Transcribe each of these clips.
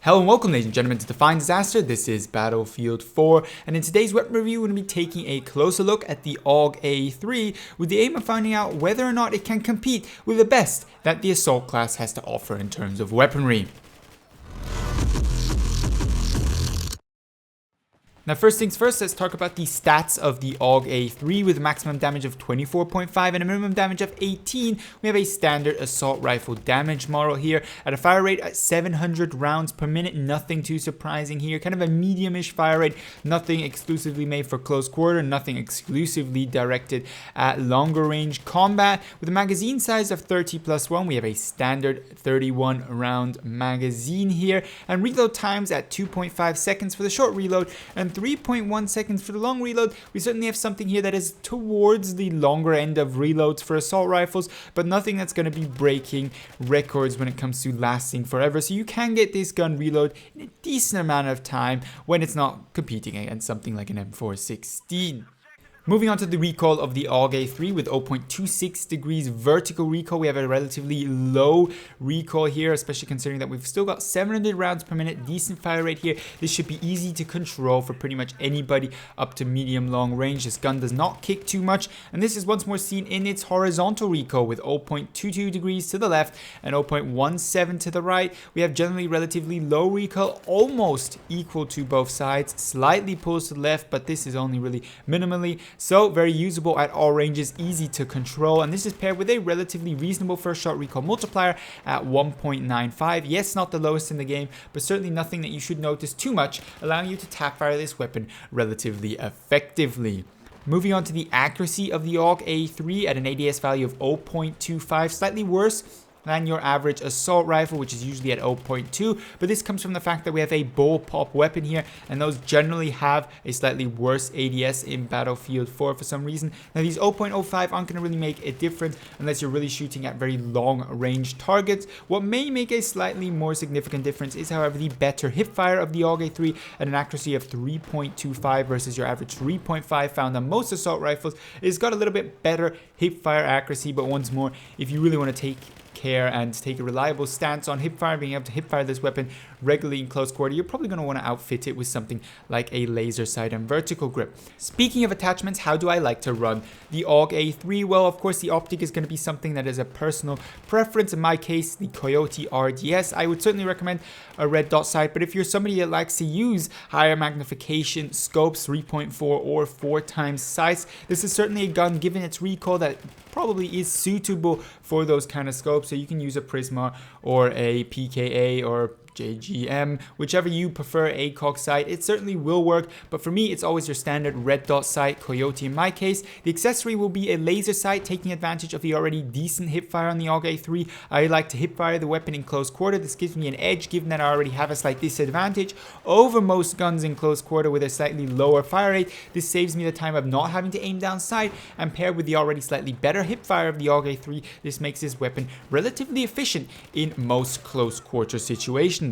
Hello and welcome, ladies and gentlemen, to Define Disaster. This is Battlefield 4, and in today's weapon review, we're going to be taking a closer look at the AUG A3 with the aim of finding out whether or not it can compete with the best that the Assault class has to offer in terms of weaponry. Now, first things first, let's talk about the stats of the AUG A3 with a maximum damage of 24.5 and a minimum damage of 18. We have a standard assault rifle damage model here at a fire rate at 700 rounds per minute. Nothing too surprising here. Kind of a medium-ish fire rate. Nothing exclusively made for close quarter. Nothing exclusively directed at longer range combat. With a magazine size of 30+1, we have a standard 31 round magazine here. And reload times at 2.5 seconds for the short reload and 3.1 seconds for the long reload. We certainly have something here that is towards the longer end of reloads for assault rifles, but nothing that's going to be breaking records when it comes to lasting forever. So you can get this gun reload in a decent amount of time when it's not competing against something like an M416. Moving on to the recoil of the AUG A3 with 0.26 degrees vertical recoil. We have a relatively low recoil here, especially considering that we've still got 700 rounds per minute, decent fire rate here. This should be easy to control for pretty much anybody up to medium long range. This gun does not kick too much, and this is once more seen in its horizontal recoil with 0.22 degrees to the left and 0.17 to the right. We have generally relatively low recoil, almost equal to both sides, slightly pulls to the left, but this is only really minimally. So very usable at all ranges, easy to control, and this is paired with a relatively reasonable first shot recoil multiplier at 1.95. Yes, not the lowest in the game, but certainly nothing that you should notice too much, allowing you to tap fire this weapon relatively effectively. Moving on to the accuracy of the AUG A3 at an ADS value of 0.25, slightly worse than your average assault rifle, which is usually at 0.2, but this comes from the fact that we have a bullpup weapon here, and those generally have a slightly worse ADS in Battlefield 4 for some reason. Now these 0.05 aren't going to really make a difference unless you're really shooting at very long range targets. What may make a slightly more significant difference is, however, the better hipfire of the AUG A3 at an accuracy of 3.25 versus your average 3.5 found on most assault rifles. It's got a little bit better hipfire accuracy, but once more, if you really want to take care and take a reliable stance on hipfire, being able to hipfire this weapon regularly in close quarter, you're probably going to want to outfit it with something like a laser sight and vertical grip. Speaking of attachments, how do I like to run the AUG A3? Well, of course, the optic is going to be something that is a personal preference. In my case, the Coyote RDS. I would certainly recommend a red dot sight, but if you're somebody that likes to use higher magnification scopes, 3.4 or 4 times sights, this is certainly a gun, given its recoil, that probably is suitable for those kind of scopes. So you can use a Prisma or a PKA or JGM, whichever you prefer, ACOG sight. It certainly will work, but for me, it's always your standard red dot sight, Coyote in my case. The accessory will be a laser sight, taking advantage of the already decent hipfire on the AUG A3. I like to hipfire the weapon in close quarter. This gives me an edge, given that I already have a slight disadvantage over most guns in close quarter with a slightly lower fire rate. This saves me the time of not having to aim down sight, and paired with the already slightly better hipfire of the AUG A3, this makes this weapon relatively efficient in most close quarter situations.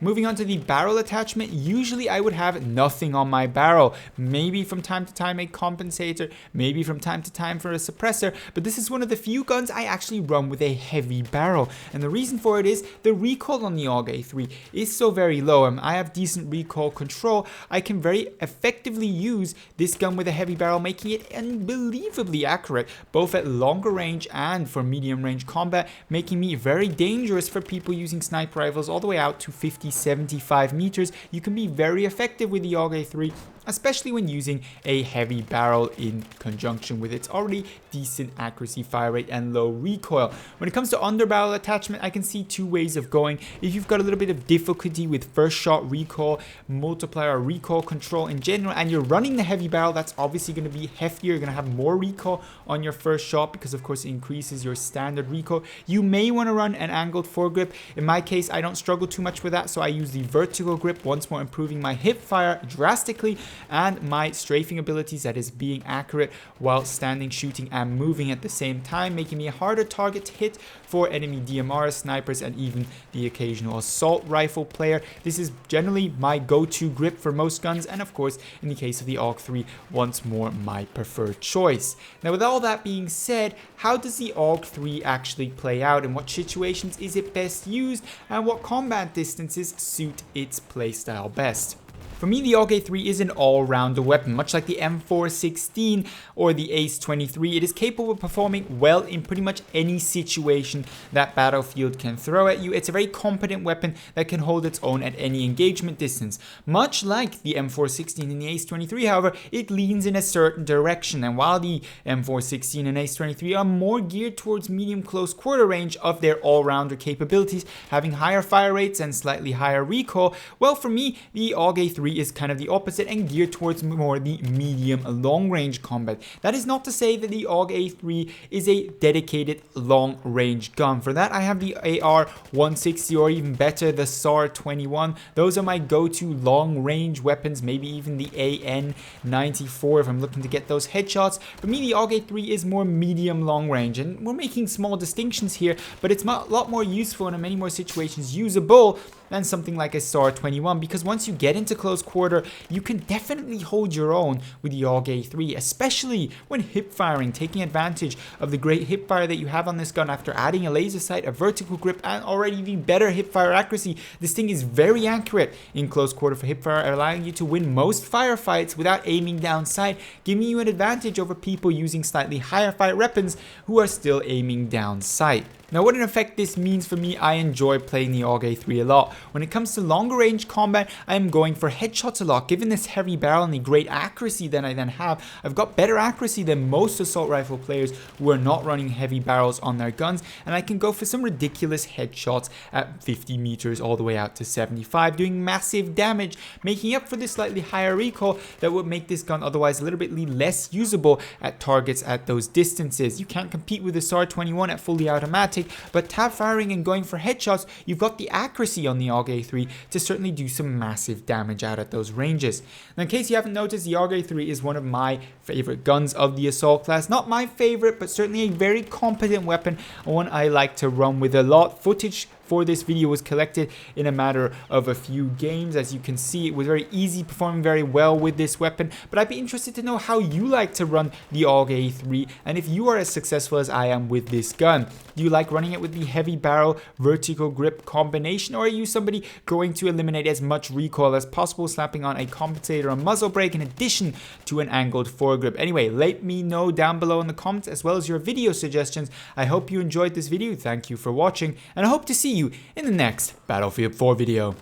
Moving on to the barrel attachment, usually I would have nothing on my barrel. Maybe from time to time a compensator, maybe from time to time for a suppressor, but this is one of the few guns I actually run with a heavy barrel. And the reason for it is the recoil on the AUG A3 is so very low. I have decent recoil control. I can very effectively use this gun with a heavy barrel, making it unbelievably accurate, both at longer range and for medium range combat, making me very dangerous for people using sniper rifles all the way out to 50-75 meters. You can be very effective with the AUG A3, especially when using a heavy barrel in conjunction with its already decent accuracy, fire rate, and low recoil. When it comes to underbarrel attachment, I can see two ways of going. If you've got a little bit of difficulty with first shot recoil, multiplier, recoil control in general, and you're running the heavy barrel, that's obviously going to be heftier. You're going to have more recoil on your first shot because, of course, it increases your standard recoil. You may want to run an angled foregrip. In my case, I don't struggle too much with that, so I use the vertical grip, once more improving my hip fire drastically, and my strafing abilities, that is being accurate while standing, shooting, and moving at the same time, making me a harder target to hit for enemy DMRs, snipers, and even the occasional assault rifle player. This is generally my go-to grip for most guns, and of course, in the case of the AUG3, once more my preferred choice. Now, with all that being said, how does the AUG3 actually play out? In what situations is it best used? And what combat distances suit its playstyle best? For me, the AUG A3 is an all-rounder weapon. Much like the M416 or the ACE-23, it is capable of performing well in pretty much any situation that Battlefield can throw at you. It's a very competent weapon that can hold its own at any engagement distance. Much like the M416 and the ACE-23, however, it leans in a certain direction, and while the M416 and ACE-23 are more geared towards medium close quarter range of their all-rounder capabilities, having higher fire rates and slightly higher recoil, well, for me, the AUG A3 is kind of the opposite and geared towards more the medium long range combat. That is not to say that the AUG A3 is a dedicated long range gun. For that, I have the AR-160 or even better, the SAR-21. Those are my go-to long range weapons, maybe even the AN-94 if I'm looking to get those headshots. For me, the AUG A3 is more medium long range, and we're making small distinctions here, but it's a lot more useful and in many more situations usable than something like a SAR-21, because once you get into close quarter, you can definitely hold your own with the AUG A3, especially when hip firing, taking advantage of the great hip fire that you have on this gun after adding a laser sight, a vertical grip, and already even better hip fire accuracy. This thing is very accurate in close quarter for hip fire, allowing you to win most firefights without aiming down sight, giving you an advantage over people using slightly higher fire weapons who are still aiming down sight. Now, what in effect this means for me, I enjoy playing the AUG A3 a lot. When it comes to longer range combat, I am going for headshots a lot. Given this heavy barrel and the great accuracy that I then have, I've got better accuracy than most assault rifle players who are not running heavy barrels on their guns, and I can go for some ridiculous headshots at 50 meters all the way out to 75, doing massive damage, making up for the slightly higher recoil that would make this gun otherwise a little bit less usable at targets at those distances. You can't compete with the SAR-21 at fully automatic, but tap firing and going for headshots, you've got the accuracy on the AUG A3 to certainly do some massive damage out at those ranges. Now, in case you haven't noticed, the AUG A3 is one of my favorite guns of the assault class. Not my favorite, but certainly a very competent weapon, one I like to run with a lot. Footage for this video was collected in a matter of a few games. As you can see, it was very easy, performing very well with this weapon, but I'd be interested to know how you like to run the AUG A3 and if you are as successful as I am with this gun. Do you like running it with the heavy barrel vertical grip combination, or are you somebody going to eliminate as much recoil as possible, slapping on a compensator or muzzle brake in addition to an angled foregrip? Anyway, let me know down below in the comments as well as your video suggestions. I hope you enjoyed this video. Thank you for watching, and I hope to see you in the next Battlefield 4 video.